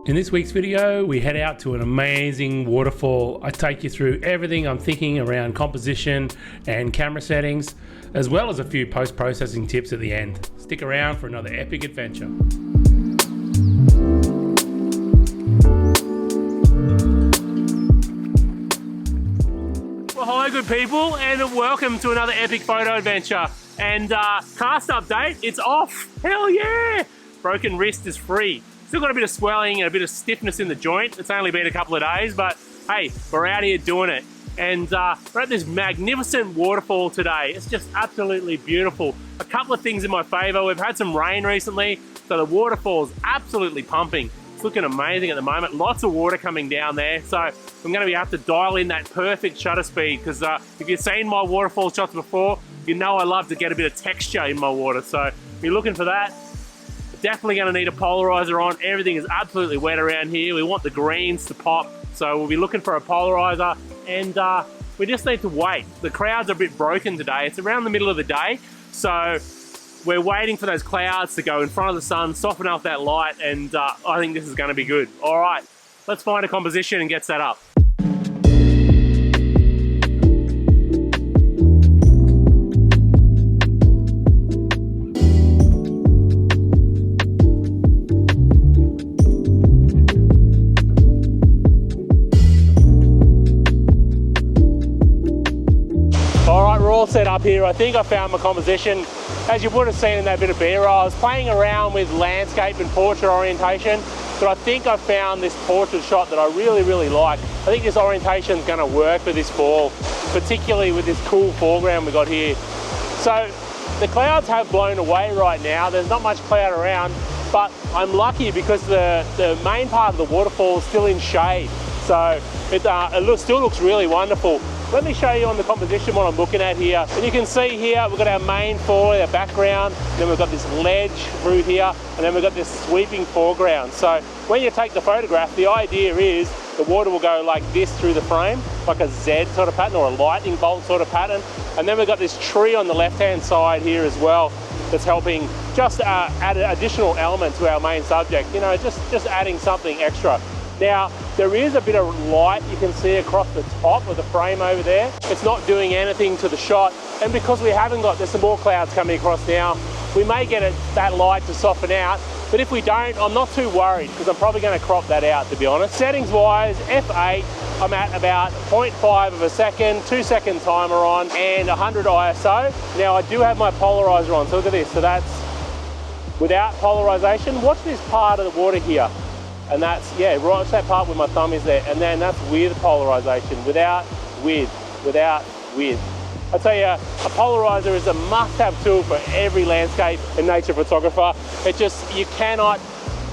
In this week's video, we head out to an amazing waterfall. I take you through everything I'm thinking around composition and camera settings, as well as a few post-processing tips at the end. Stick around for another epic adventure. Well, hi good people, and welcome to another epic photo adventure. And cast update, it's off. Hell yeah! Broken wrist is free. Still got a bit of swelling and a bit of stiffness in the joint. It's only been a couple of days, but hey, we're out here doing it. And we're at this magnificent waterfall today. It's just absolutely beautiful. A couple of things in my favor. We've had some rain recently, so the waterfall's absolutely pumping. It's looking amazing at the moment. Lots of water coming down there. So I'm gonna have to dial in that perfect shutter speed, because if you've seen my waterfall shots before, you know I love to get a bit of texture in my water. So if you're looking for that, definitely going to need a polarizer on. Everything is absolutely wet around here. We want the greens to pop, so we'll be looking for a polarizer, and we just need to wait. The clouds are a bit broken today. It's around the middle of the day, so we're waiting for those clouds to go in front of the sun, soften up that light, and I think this is going to be good. All right, let's find a composition and get set up. Set up here. I think I found my composition. As you would have seen in that bit of B-roll, I was playing around with landscape and portrait orientation, but I think I found this portrait shot that I really like. I think this orientation is going to work for this fall, particularly with this cool foreground we got here. So the clouds have blown away right now. There's not much cloud around, but I'm lucky because the main part of the waterfall is still in shade. So it still looks really wonderful. Let me show you on the composition what I'm looking at here. And you can see here, we've got our main fall, our background, then we've got this ledge through here, and then we've got this sweeping foreground. So when you take the photograph, the idea is the water will go like this through the frame, like a Z sort of pattern or a lightning bolt sort of pattern. And then we've got this tree on the left-hand side here as well that's helping just add an additional element to our main subject. You know, just adding something extra. Now, there is a bit of light you can see across the top of the frame over there. It's not doing anything to the shot. And because we haven't got, there's some more clouds coming across now, we may get that light to soften out. But if we don't, I'm not too worried, because I'm probably going to crop that out, to be honest. Settings wise, F8, I'm at about 0.5 of a second, 2-second timer on, and 100 ISO. Now, I do have my polarizer on, so look at this. So that's without polarization. Watch this part of the water here. And that's, yeah, right, that part where my thumb is there. And then that's with polarization, without with. I tell you, a polarizer is a must-have tool for every landscape and nature photographer. You cannot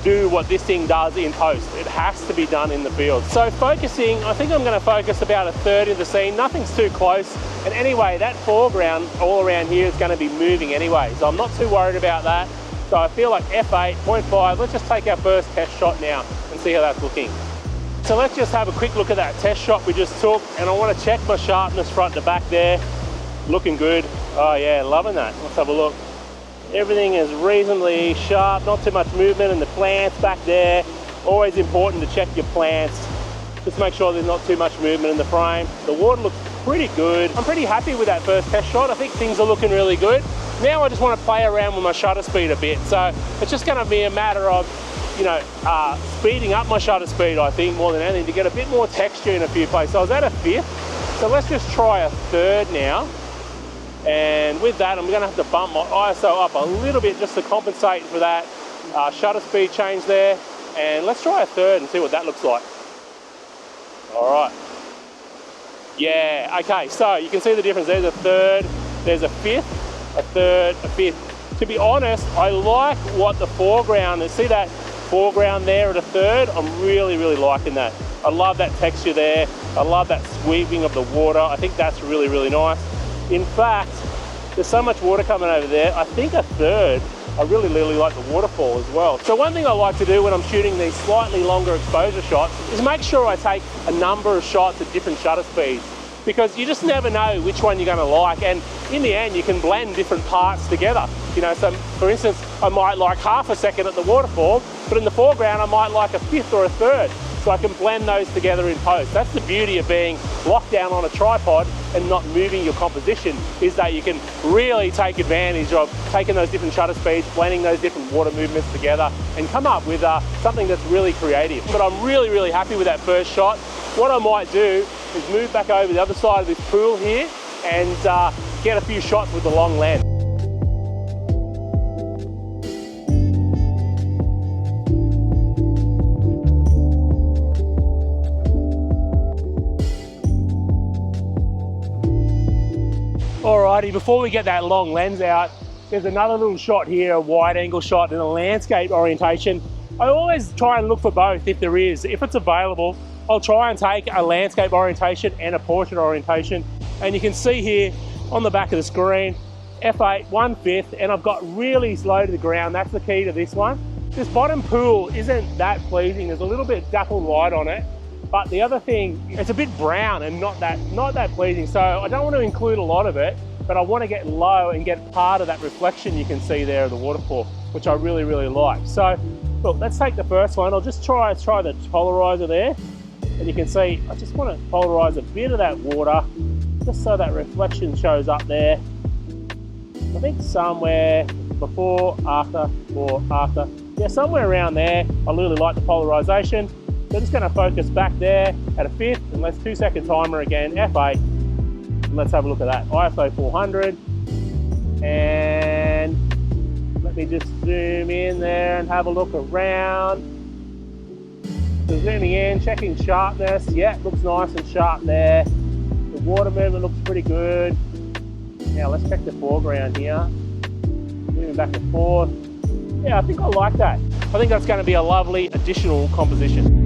do what this thing does in post. It has to be done in the field. So focusing, I think I'm gonna focus about 1/3 of the scene. Nothing's too close. And anyway, that foreground all around here is gonna be moving anyway. So I'm not too worried about that. So I feel like F8, 0.5, let's just take our first test shot now and see how that's looking. So let's just have a quick look at that test shot we just took, and I want to check my sharpness front to back there. Looking good. Oh yeah, loving that. Let's have a look. Everything is reasonably sharp, not too much movement in the plants back there. Always important to check your plants. Just make sure there's not too much movement in the frame. The water looks pretty good. I'm pretty happy with that first test shot. I think things are looking really good. Now I just want to play around with my shutter speed a bit. So it's just going to be a matter of, you know, speeding up my shutter speed, I think, more than anything, to get a bit more texture in a few places. I was at 1/5, so let's just try 1/3 now. And with that, I'm going to have to bump my ISO up a little bit just to compensate for that shutter speed change there. And let's try 1/3 and see what that looks like. All right. Yeah, okay, so you can see the difference. There's 1/3, there's 1/5, 1/3, 1/5. To be honest, I like what the foreground is. See that foreground there at 1/3? I'm really liking that. I love that texture there. I love that sweeping of the water. I think that's really nice. In fact, there's so much water coming over there. I think 1/3, I really like the waterfall as well. So one thing I like to do when I'm shooting these slightly longer exposure shots is make sure I take a number of shots at different shutter speeds. because you just never know which one you're going to like, and in the end you can blend different parts together. You know, so for instance, I might like half a second at the waterfall, but in the foreground I might like a fifth or a third, so I can blend those together in post. That's the beauty of being locked down on a tripod and not moving your composition, is that you can really take advantage of taking those different shutter speeds, blending those different water movements together, and come up with something that's really creative. But I'm really, really happy with that first shot. What I might do is move back over the other side of this pool here and get a few shots with the long lens. Alrighty, before we get that long lens out, there's another little shot here, a wide angle shot in a landscape orientation. I always try and look for both if there is. If it's available, I'll try and take a landscape orientation and a portrait orientation. And you can see here on the back of the screen, f8, 1/5, and I've got really slow to the ground. That's the key to this one. This bottom pool isn't that pleasing. There's a little bit of dappled light on it. But the other thing, it's a bit brown and not that pleasing. So I don't want to include a lot of it, but I want to get low and get part of that reflection you can see there of the waterfall, which I really, really like. So look, let's take the first one. I'll just try the polarizer there. And you can see, I just want to polarize a bit of that water, just so that reflection shows up there. I think somewhere before, after, or after. Yeah, somewhere around there. I really like the polarization. So I'm just going to focus back there at a fifth, and let's 2-second timer again, f8. And let's have a look at that. ISO 400. And let me just zoom in there and have a look around. So zooming in, checking sharpness. Yeah, looks nice and sharp there. The water movement looks pretty good. Now let's check the foreground here. Moving back and forth. Yeah, I think I like that. I think that's going to be a lovely additional composition.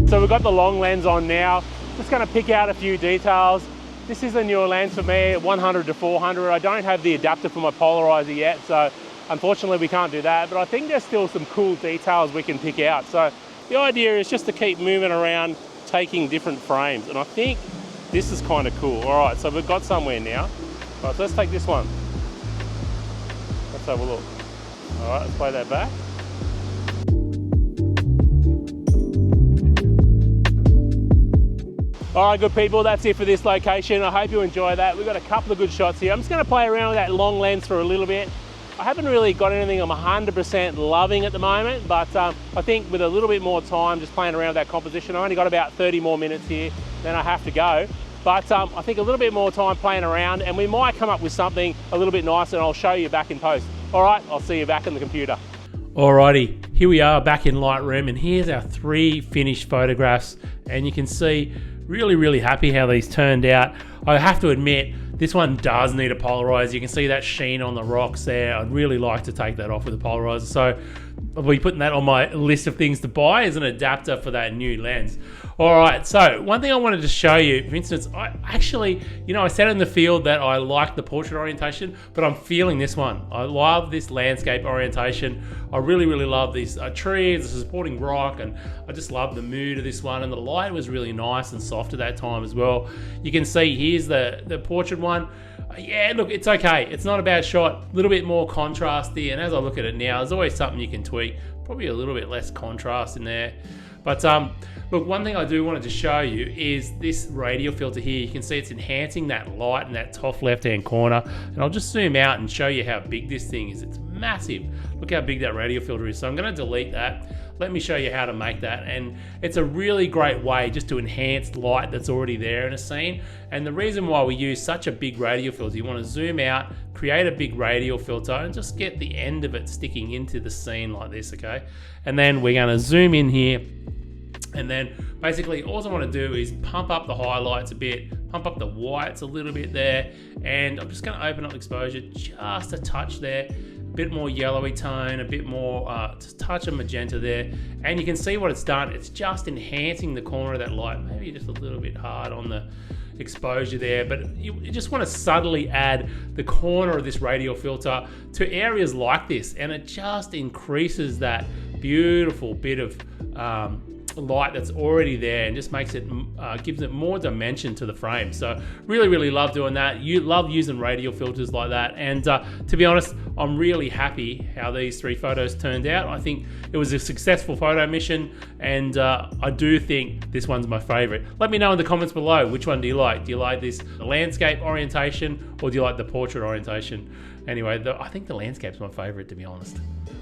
So we've got the long lens on now. Just going to pick out a few details. This is a newer lens for me, 100 to 400. I don't have the adapter for my polarizer yet, so unfortunately we can't do that, but I think there's still some cool details we can pick out. So the idea is just to keep moving around, taking different frames, and I think this is kind of cool. All right, so we've got somewhere now. All right, so let's take this one. Let's have a look. All right, let's play that back. All right, good people, that's it for this location. I hope you enjoy that. We've got a couple of good shots here. I'm just gonna play around with that long lens for a little bit. I haven't really got anything I'm 100% loving at the moment, but I think with a little bit more time just playing around with that composition, I only got about 30 more minutes here, then I have to go. But I think a little bit more time playing around and we might come up with something a little bit nicer, and I'll show you back in post. All right, I'll see you back on the computer. Alrighty, here we are back in Lightroom, and here's our 3 finished photographs, and you can see really happy how these turned out. I have to admit, this one does need a polarizer. You can see that sheen on the rocks there. I'd really like to take that off with a polarizer. So I'll be putting that on my list of things to buy as an adapter for that new lens. All right, so one thing I wanted to show you, for instance, I actually, you know, I said in the field that I like the portrait orientation, but I'm feeling this one. I love this landscape orientation. I really love these trees, the supporting rock, and I just love the mood of this one, and the light was really nice and soft at that time as well. You can see here's the portrait one. Yeah, look, it's okay. It's not a bad shot. A little bit more contrasty, and as I look at it now, there's always something you can tweak. Probably a little bit less contrast in there. But look, one thing I do wanted to show you is this radial filter here. You can see it's enhancing that light in that top left-hand corner. And I'll just zoom out and show you how big this thing is. It's massive. Look how big that radial filter is. So I'm going to delete that. Let me show you how to make that. And it's a really great way just to enhance light that's already there in a scene. And the reason why we use such a big radial filter, you want to zoom out, create a big radial filter, and just get the end of it sticking into the scene like this, okay? And then we're going to zoom in here. And then basically all I want to do is pump up the highlights a bit, pump up the whites a little bit there, and I'm just going to open up exposure just a touch there, a bit more yellowy tone, a bit more, just touch of magenta there, and you can see what it's done. It's just enhancing the corner of that light, maybe just a little bit hard on the exposure there, but you just want to subtly add the corner of this radial filter to areas like this, and it just increases that beautiful bit of light that's already there and just makes it gives it more dimension to the frame. So really love doing that. You love using radial filters like that, and to be honest, I'm really happy how these 3 photos turned out. I think it was a successful photo mission, and I do think this one's my favorite. Let me know in the comments below, which one do you like? Do you like this landscape orientation, or do you like the portrait orientation? Anyway, I think the landscape's my favorite, to be honest.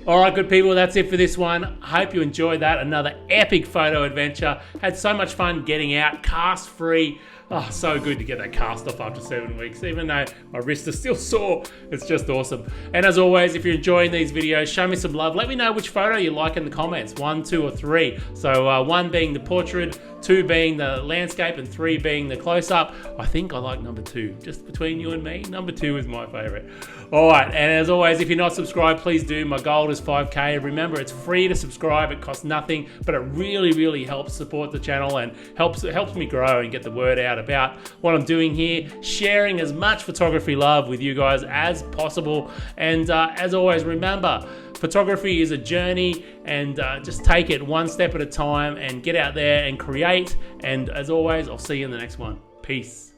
All right, good people, that's it for this one. I hope you enjoyed that. Another epic photo adventure. Had so much fun getting out, cast free. Oh, so good to get that cast off after 7 weeks, even though my wrist is still sore. It's just awesome. And as always, if you're enjoying these videos, show me some love. Let me know which photo you like in the comments, 1, 2, or 3. So 1 being the portrait, 2 being the landscape, and 3 being the close-up. I think I like number 2. Just between you and me, number 2 is my favorite. All right, and as always, if you're not subscribed, please do. My goal is 5K. Remember, it's free to subscribe. It costs nothing, but it really helps support the channel and helps me grow and get the word out about what I'm doing here, sharing as much photography love with you guys as possible. And as always, remember, photography is a journey, and just take it 1 step at a time and get out there and create. And as always, I'll see you in the next one. Peace.